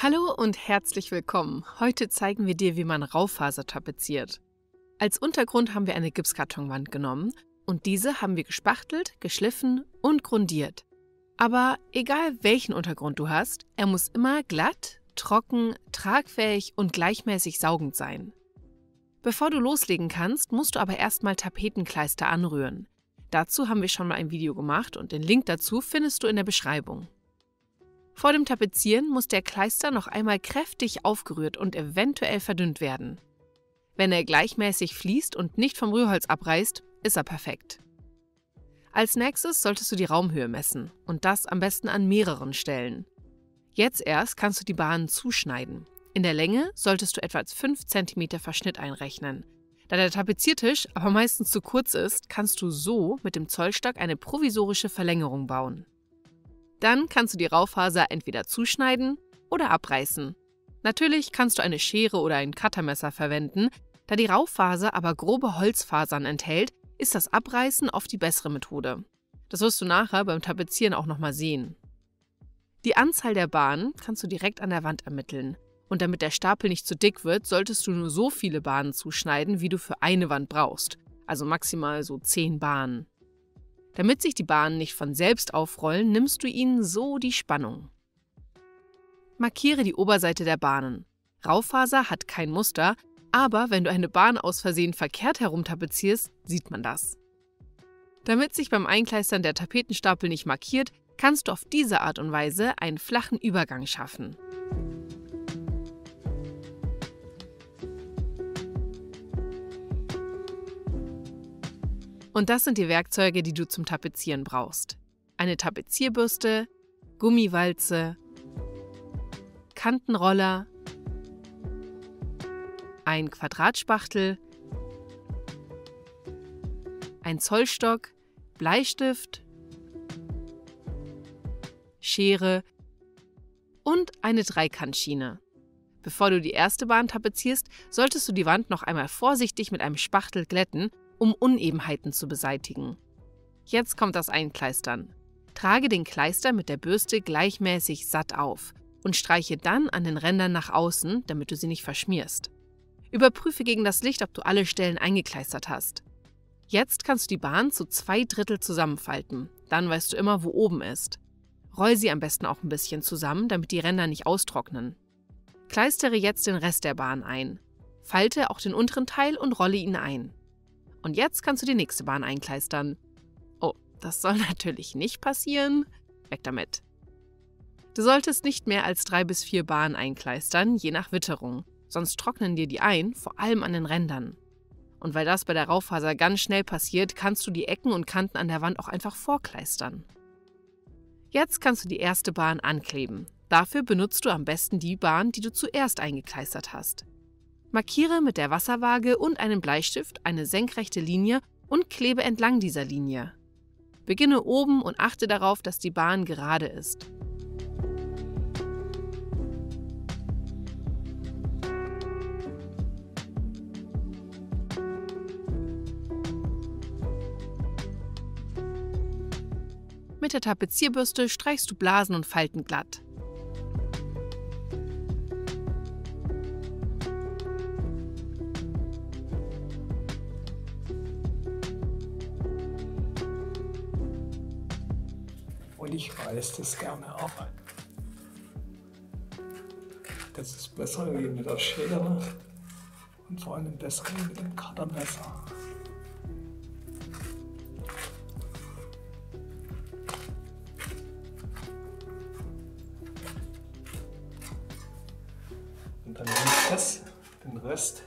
Hallo und herzlich willkommen. Heute zeigen wir dir, wie man Raufaser tapeziert. Als Untergrund haben wir eine Gipskartonwand genommen und diese haben wir gespachtelt, geschliffen und grundiert. Aber egal welchen Untergrund du hast, er muss immer glatt, trocken, tragfähig und gleichmäßig saugend sein. Bevor du loslegen kannst, musst du aber erstmal Tapetenkleister anrühren. Dazu haben wir schon mal ein Video gemacht und den Link dazu findest du in der Beschreibung. Vor dem Tapezieren muss der Kleister noch einmal kräftig aufgerührt und eventuell verdünnt werden. Wenn er gleichmäßig fließt und nicht vom Rührholz abreißt, ist er perfekt. Als nächstes solltest du die Raumhöhe messen und das am besten an mehreren Stellen. Jetzt erst kannst du die Bahnen zuschneiden. In der Länge solltest du etwa 5 cm Verschnitt einrechnen. Da der Tapeziertisch aber meistens zu kurz ist, kannst du so mit dem Zollstock eine provisorische Verlängerung bauen. Dann kannst du die Raufaser entweder zuschneiden oder abreißen. Natürlich kannst du eine Schere oder ein Cuttermesser verwenden, da die Raufaser aber grobe Holzfasern enthält, ist das Abreißen oft die bessere Methode. Das wirst du nachher beim Tapezieren auch nochmal sehen. Die Anzahl der Bahnen kannst du direkt an der Wand ermitteln. Und damit der Stapel nicht zu dick wird, solltest du nur so viele Bahnen zuschneiden, wie du für eine Wand brauchst. Also maximal so 10 Bahnen. Damit sich die Bahnen nicht von selbst aufrollen, nimmst du ihnen so die Spannung. Markiere die Oberseite der Bahnen. Raufaser hat kein Muster, aber wenn du eine Bahn aus Versehen verkehrt herum tapezierst, sieht man das. Damit sich beim Einkleistern der Tapetenstapel nicht markiert, kannst du auf diese Art und Weise einen flachen Übergang schaffen. Und das sind die Werkzeuge, die du zum Tapezieren brauchst. Eine Tapezierbürste, Gummiwalze, Kantenroller, ein Quadratspachtel, ein Zollstock, Bleistift, Schere und eine Dreikantschiene. Bevor du die erste Bahn tapezierst, solltest du die Wand noch einmal vorsichtig mit einem Spachtel glätten, um Unebenheiten zu beseitigen. Jetzt kommt das Einkleistern. Trage den Kleister mit der Bürste gleichmäßig satt auf und streiche dann an den Rändern nach außen, damit du sie nicht verschmierst. Überprüfe gegen das Licht, ob du alle Stellen eingekleistert hast. Jetzt kannst du die Bahn zu 2/3 zusammenfalten, dann weißt du immer, wo oben ist. Roll sie am besten auch ein bisschen zusammen, damit die Ränder nicht austrocknen. Kleistere jetzt den Rest der Bahn ein. Falte auch den unteren Teil und rolle ihn ein. Und jetzt kannst du die nächste Bahn einkleistern. Oh, das soll natürlich nicht passieren. Weg damit. Du solltest nicht mehr als 3 bis 4 Bahnen einkleistern, je nach Witterung. Sonst trocknen dir die ein, vor allem an den Rändern. Und weil das bei der Raufaser ganz schnell passiert, kannst du die Ecken und Kanten an der Wand auch einfach vorkleistern. Jetzt kannst du die erste Bahn ankleben. Dafür benutzt du am besten die Bahn, die du zuerst eingekleistert hast. Markiere mit der Wasserwaage und einem Bleistift eine senkrechte Linie und klebe entlang dieser Linie. Beginne oben und achte darauf, dass die Bahn gerade ist. Mit der Tapezierbürste streichst du Blasen und Falten glatt. Und ich reiße das gerne ab. Das ist besser wie mit der Schere und vor allem besser wie mit dem Cuttermesser. Und dann nehme ich das, den Rest,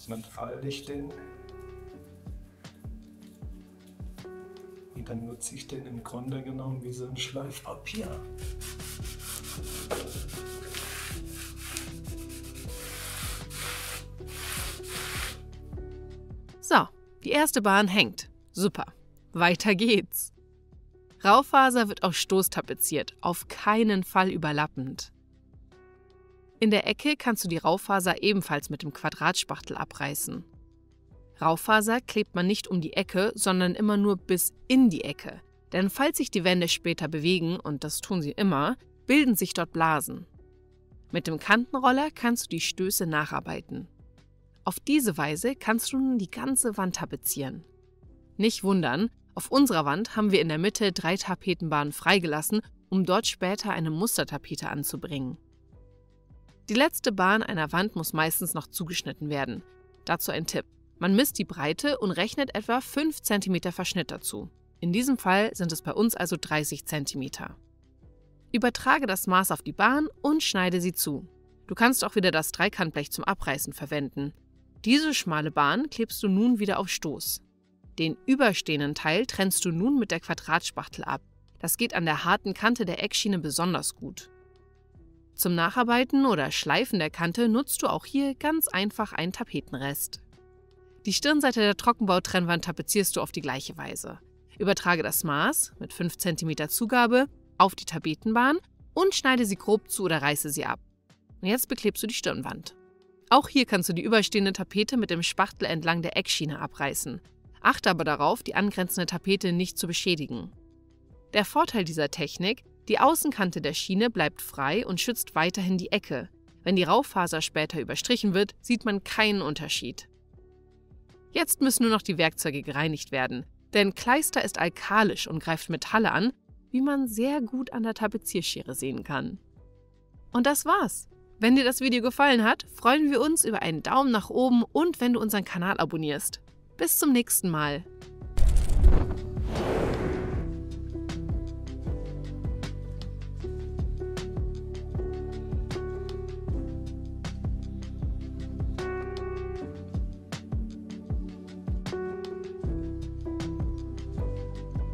dann falte ich den. Und dann nutze ich den im Grunde genommen wie so ein Schleifpapier. So, die erste Bahn hängt. Super. Weiter geht's. Raufaser wird auf Stoß tapeziert, auf keinen Fall überlappend. In der Ecke kannst du die Raufaser ebenfalls mit dem Quadratspachtel abreißen. Raufaser klebt man nicht um die Ecke, sondern immer nur bis in die Ecke. Denn falls sich die Wände später bewegen, und das tun sie immer, bilden sich dort Blasen. Mit dem Kantenroller kannst du die Stöße nacharbeiten. Auf diese Weise kannst du nun die ganze Wand tapezieren. Nicht wundern, auf unserer Wand haben wir in der Mitte 3 Tapetenbahnen freigelassen, um dort später eine Mustertapete anzubringen. Die letzte Bahn einer Wand muss meistens noch zugeschnitten werden. Dazu ein Tipp: Man misst die Breite und rechnet etwa 5 cm Verschnitt dazu. In diesem Fall sind es bei uns also 30 cm. Übertrage das Maß auf die Bahn und schneide sie zu. Du kannst auch wieder das Dreikantblech zum Abreißen verwenden. Diese schmale Bahn klebst du nun wieder auf Stoß. Den überstehenden Teil trennst du nun mit der Quadratspachtel ab. Das geht an der harten Kante der Eckschiene besonders gut. Zum Nacharbeiten oder Schleifen der Kante nutzt du auch hier ganz einfach einen Tapetenrest. Die Stirnseite der Trockenbautrennwand tapezierst du auf die gleiche Weise. Übertrage das Maß mit 5 cm Zugabe auf die Tapetenbahn und schneide sie grob zu oder reiße sie ab. Und jetzt beklebst du die Stirnwand. Auch hier kannst du die überstehende Tapete mit dem Spachtel entlang der Eckschiene abreißen. Achte aber darauf, die angrenzende Tapete nicht zu beschädigen. Der Vorteil dieser Technik: Die Außenkante der Schiene bleibt frei und schützt weiterhin die Ecke. Wenn die Raufaser später überstrichen wird, sieht man keinen Unterschied. Jetzt müssen nur noch die Werkzeuge gereinigt werden, denn Kleister ist alkalisch und greift Metalle an, wie man sehr gut an der Tapezierschere sehen kann. Und das war's. Wenn dir das Video gefallen hat, freuen wir uns über einen Daumen nach oben und wenn du unseren Kanal abonnierst. Bis zum nächsten Mal.